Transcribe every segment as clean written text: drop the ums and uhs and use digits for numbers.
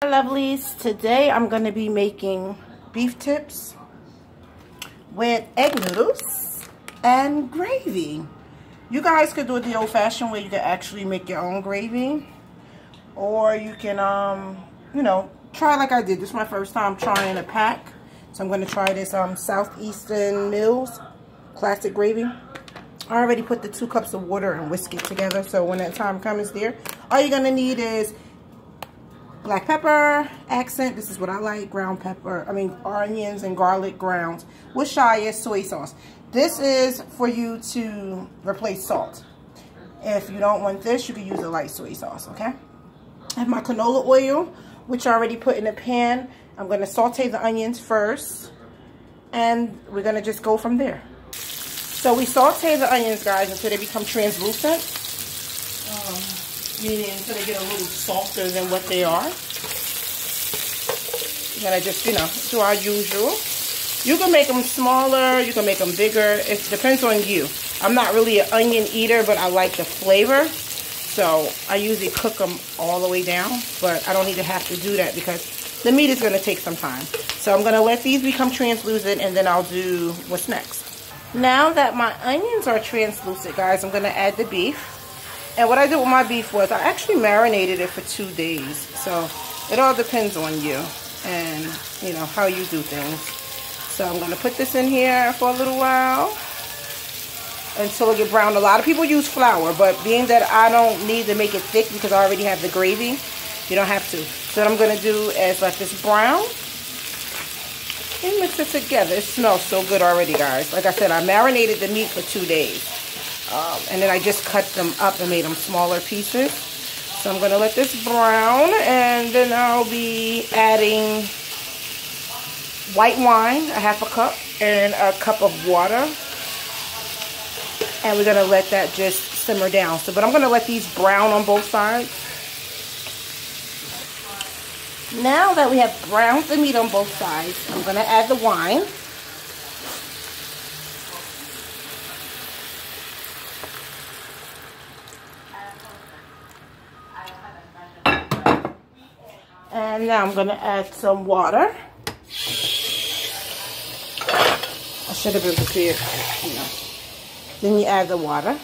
Hi lovelies, today I'm going to be making beef tips with egg noodles and gravy. You guys could do it the old-fashioned way. You can actually make your own gravy, or you can try like I did. This is my first time trying a pack, so I'm going to try this Southeastern Mills classic gravy. I already put the 2 cups of water and whisk it together, so when that time comes there, all you're going to need is black pepper, accent, this is what I like, ground pepper, onions and garlic grounds, with shia soy sauce. This is for you to replace salt. If you don't want this, you can use a light soy sauce, okay? I have my canola oil, which I already put in a pan. I'm going to saute the onions first, and we're going to just go from there. So we saute the onions, guys, until they become translucent. Meaning until they get a little softer than what they are. You're gonna just, do our usual. You can make them smaller, you can make them bigger. It depends on you. I'm not really an onion eater, but I like the flavor. So I usually cook them all the way down, but I don't even have to do that because the meat is gonna take some time. So I'm gonna let these become translucent, and then I'll do what's next. Now that my onions are translucent, guys, I'm gonna add the beef. And what I did with my beef was I actually marinated it for 2 days. So it all depends on you and, how you do things. So I'm going to put this in here for a little while until it gets brown. A lot of people use flour, but being that I don't need to make it thick because I already have the gravy, you don't have to. So what I'm going to do is let this brown and mix it together. It smells so good already, guys. Like I said, I marinated the meat for 2 days. And then I just cut them up and made them smaller pieces. So I'm going to let this brown, and then I'll be adding white wine, a half a cup, and a cup of water. And we're going to let that just simmer down. But I'm going to let these brown on both sides. Now that we have browned the meat on both sides, I'm going to add the wine. And now I'm going to add some water. I should have been prepared, Then you add the water.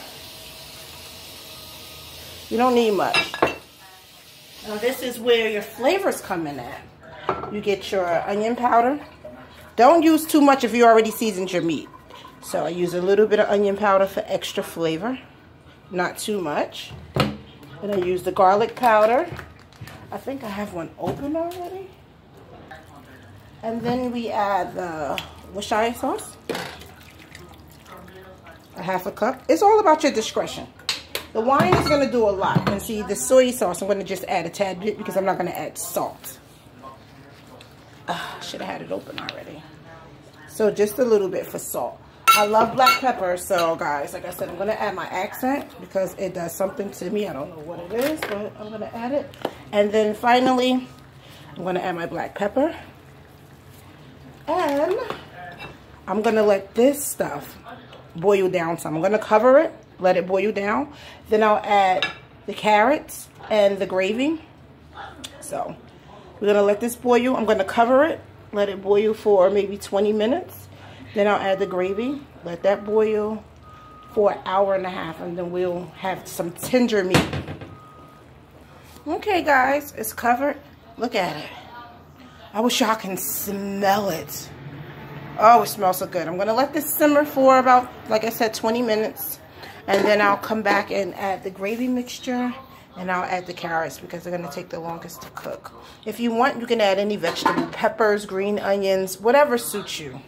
You don't need much. Now this is where your flavors come in at. You get your onion powder. Don't use too much if you already seasoned your meat. So I use a little bit of onion powder for extra flavor. Not too much. And I use the garlic powder. I think I have one open already. And then we add the shia sauce. A half a cup. It's all about your discretion. The wine is going to do a lot. And see, the soy sauce, I'm going to just add a tad bit because I'm not going to add salt. I should have had it open already. So just a little bit for salt. I love black pepper, so guys, like I said, I'm going to add my accent because it does something to me. I don't know what it is, but I'm going to add it. And then finally, I'm going to add my black pepper. And I'm going to let this stuff boil down some. I'm going to cover it, let it boil down. Then I'll add the carrots and the gravy. So we're going to let this boil. I'm going to cover it, let it boil for maybe 20 minutes. Then I'll add the gravy, let that boil for an hour and a half, and then we'll have some tender meat. Okay, guys, it's covered. Look at it. I wish y'all can smell it. Oh, it smells so good. I'm going to let this simmer for about, like I said, 20 minutes. And then I'll come back and add the gravy mixture, and I'll add the carrots because they're going to take the longest to cook. If you want, you can add any vegetable, peppers, green onions, whatever suits you.